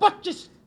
25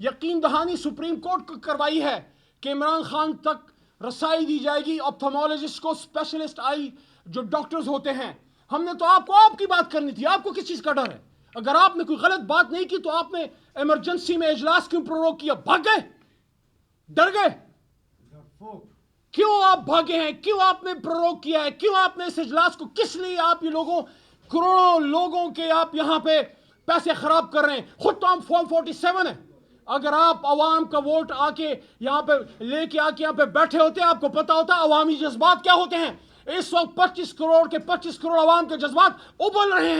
یقین دہانی supreme court کو کروائی ہے کہ عمران خان تک رسائی دی جائے گی آپتھالمولوجسٹ کو، اسپیشلسٹ آئی جو ڈاکٹرز ہوتے ہیں. ہم نے تو آپ کی بات کرنی تھی. آپ کو کس چیز کا ڈر ہے؟ اگر آپ نے کوئی غلط بات نہیں کی تو آپ نے ایمرجنسی میں اجلاس کیوں پروروگ کیا؟ بھاگ گئے؟ ڈر گئے؟ کیوں آپ بھاگے ہیں؟ کیوں آپ نے پروروگ کیا ہے؟ کیوں آپ نے اس اجلاس کو، کس لیے آپ یہ لوگوں، کروڑوں لوگوں کے آپ یہاں پہ پیسے خراب کر رہے ہیں؟ خود تو ہم فارم 47 ہے. اگر آپ عوام کا ووٹ آ کے یہاں پہ لے کے آ کے یہاں پہ بیٹھے ہوتے، آپ کو پتا ہوتا عوامی جذبات کیا ہوتے ہیں. اس وقت 25 کروڑ عوام کے جذبات ابل رہے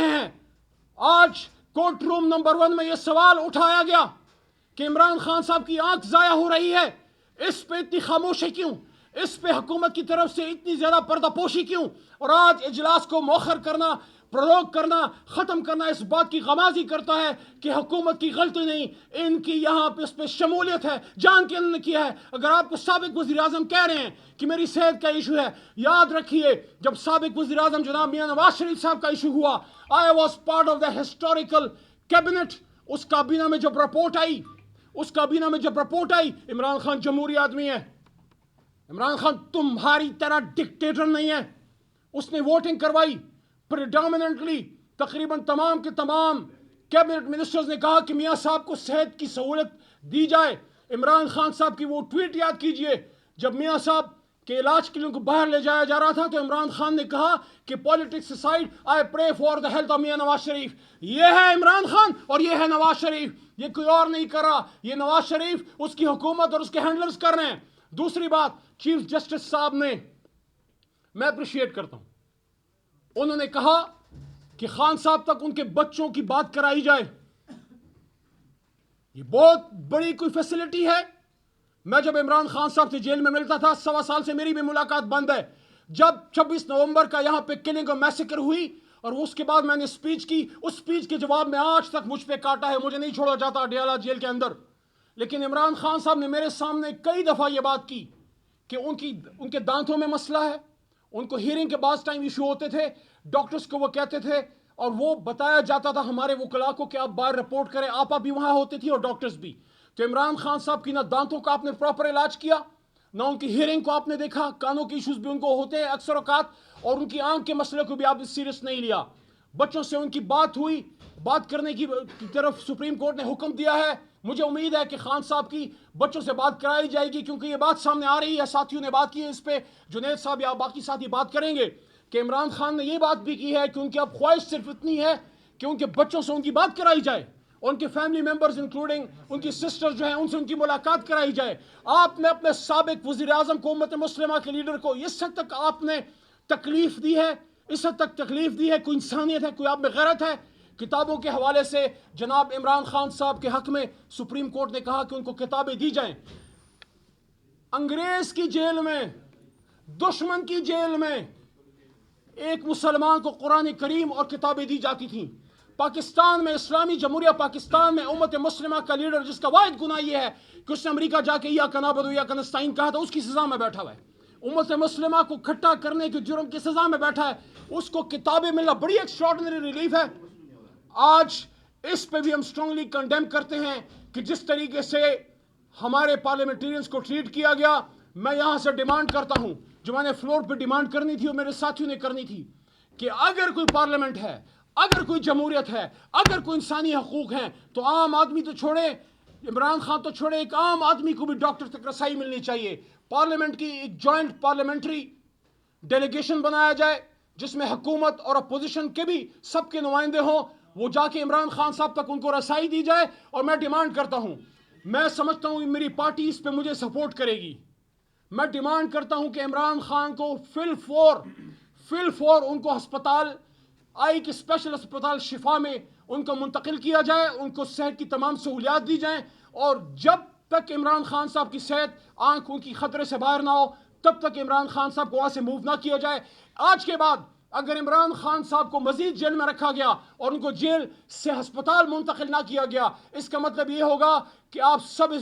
ہیں. آج کورٹ روم نمبر 1 میں یہ سوال اٹھایا گیا کہ عمران خان صاحب کی آنکھ ضائع ہو رہی ہے، اس پہ اتنی خاموشی کیوں؟ اس پہ حکومت کی طرف سے اتنی زیادہ پردہ پوشی کیوں؟ اور آج اجلاس کو مؤخر کرنا، پروروگ کرنا، ختم کرنا اس بات کی غمازی کرتا ہے کہ حکومت کی غلطی نہیں، ان کی یہاں پہ اس پہ شمولیت ہے، جان کے انہوں نے کیا ہے. اگر آپ کو سابق وزیر اعظم کہہ رہے ہیں کہ میری صحت کا ایشو ہے، یاد رکھیے جب سابق وزیر اعظم جناب میاں نواز شریف صاحب کا ایشو ہوا، I was part of the historical cabinet. اس کابینہ میں جب رپورٹ آئی عمران خان جمہوری آدمی ہے. عمران خان تمہاری طرح ڈکٹیٹر نہیں ہے. اس نے ووٹنگ کروائی پریڈامننٹلی. تقریباً تمام کے تمام کیبنٹ منسٹرز نے کہا کہ میاں صاحب کو صحت کی سہولت دی جائے. عمران خان صاحب کی وہ ٹویٹ یاد کیجئے جب میاں صاحب کے علاج کے لیے ان کو باہر لے جایا جا رہا تھا تو عمران خان نے کہا کہ politics aside I pray for the health of Mian Nawaz Sharif. یہ ہے عمران خان اور یہ ہے نواز شریف. یہ کوئی اور نہیں کر رہا، یہ نواز شریف، اس کی حکومت اور اس کے ہینڈلرز کر رہے ہیں. دوسری بات، چیف جسٹس صاحب نے، میں اپریشیٹ کرتا ہوں، انہوں نے کہا کہ خان صاحب تک ان کے بچوں کی بات کرائی جائے. یہ بہت بڑی کوئی فیسلٹی ہے. میں جب عمران خان صاحب سے جیل میں ملتا تھا، 1.25 سال سے میری بھی ملاقات بند ہے. جب 26 نومبر کا یہاں پہ کلنگ اور میسیکر ہوئی اور اس کے بعد میں نے سپیچ کی، اس سپیچ کے جواب میں آج تک مجھ پہ کاٹا ہے، مجھے نہیں چھوڑا جاتا اڈیالہ جیل کے اندر. لیکن عمران خان صاحب نے میرے سامنے کئی دفعہ یہ بات کی کہ ان کے دانتوں میں مسئلہ ہے. ان کو ہیرنگ کے بعض ٹائم ایشو ہوتے تھے، ڈاکٹرز کو وہ کہتے تھے اور وہ بتایا جاتا تھا ہمارے وکلاء کو کہ آپ باہر رپورٹ کریں. آپ بھی وہاں ہوتے تھی اور ڈاکٹرز بھی. تو عمران خان صاحب کی نہ دانتوں کا آپ نے پراپر علاج کیا، نہ ان کی ہیرنگ کو آپ نے دیکھا. کانوں کے ایشوز بھی ان کو ہوتے ہیں اکثر اوقات، اور ان کی آنکھ کے مسئلے کو بھی آپ نے سیریس نہیں لیا. بچوں سے ان کی بات ہوئی، بات کرنے کی طرف سپریم کورٹ نے حکم دیا ہے. مجھے امید ہے کہ خان صاحب کی بچوں سے بات کرائی جائے گی کیونکہ یہ بات سامنے آ رہی ہے. ساتھیوں نے بات کی ہے اس پہ، جنید صاحب یا باقی ساتھی بات کریں گے کہ عمران خان نے یہ بات بھی کی ہے کہ ان کی اب خواہش صرف اتنی ہے کہ ان کے بچوں سے ان کی بات کرائی جائے، ان کے فیملی ممبرز انکلوڈنگ ان کی سسٹر جو ہیں ان سے ان کی ملاقات کرائی جائے. آپ نے اپنے سابق وزیر اعظم کو، امت مسلمہ کے لیڈر کو اس حد تک آپ نے تکلیف دی ہے، اس حد تک تکلیف دی ہے. کوئی انسانیت ہے؟ کوئی آپ میں غیرت ہے؟ کتابوں کے حوالے سے جناب عمران خان صاحب کے حق میں سپریم کورٹ نے کہا کہ ان کو کتابیں دی جائیں. انگریز کی جیل میں، دشمن کی جیل میں ایک مسلمان کو قرآن کریم اور کتابیں دی جاتی تھیں. پاکستان میں، اسلامی جمہوریہ پاکستان میں امت مسلمہ کا لیڈر جس کا واحد گناہ یہ ہے کہ اس نے امریکہ جا کے ایاک نعبد و ایاک نستعین کہا تھا، اس کی سزا میں بیٹھا ہوا ہے. امت مسلمہ کو کھٹا کرنے کے جرم کی سزا میں بیٹھا ہے. اس کو کتابیں ملنا بڑی ایکسٹراڈنری ریلیف ہے. آج اس پہ بھی ہم سٹرونگلی کنڈیم کرتے ہیں کہ جس طریقے سے ہمارے پارلیمنٹیرینز کو ٹریٹ کیا گیا. میں یہاں سے ڈیمانڈ کرتا ہوں، جو میں نے فلور پہ ڈیمانڈ کرنی تھی اور میرے ساتھیوں نے کرنی تھی، کہ اگر کوئی پارلیمنٹ ہے، اگر کوئی جمہوریت ہے، اگر کوئی انسانی حقوق ہیں تو عام آدمی تو چھوڑے، عمران خان تو چھوڑے، ایک عام آدمی کو بھی ڈاکٹر تک رسائی ملنی چاہیے. پارلیمنٹ کی ایک جوائنٹ پارلیمنٹری ڈیلیگیشن بنایا جائے جس میں حکومت اور اپوزیشن کے بھی سب کے نمائندے ہوں. وہ جا کے عمران خان صاحب تک ان کو رسائی دی جائے. اور میں ڈیمانڈ کرتا ہوں، میں سمجھتا ہوں میری پارٹی اس پہ مجھے سپورٹ کرے گی. میں ڈیمانڈ کرتا ہوں کہ عمران خان کو فل فور ان کو ہسپتال، آئی کے اسپیشل ہسپتال شفا میں ان کو منتقل کیا جائے، ان کو صحت کی تمام سہولیات دی جائیں. اور جب تک عمران خان صاحب کی صحت، آنکھ ان کی خطرے سے باہر نہ ہو، تب تک عمران خان صاحب کو وہاں سے موو نہ کیا جائے. آج کے بعد اگر عمران خان صاحب کو مزید جیل میں رکھا گیا اور ان کو جیل سے ہسپتال منتقل نہ کیا گیا، اس کا مطلب یہ ہوگا کہ آپ سب اس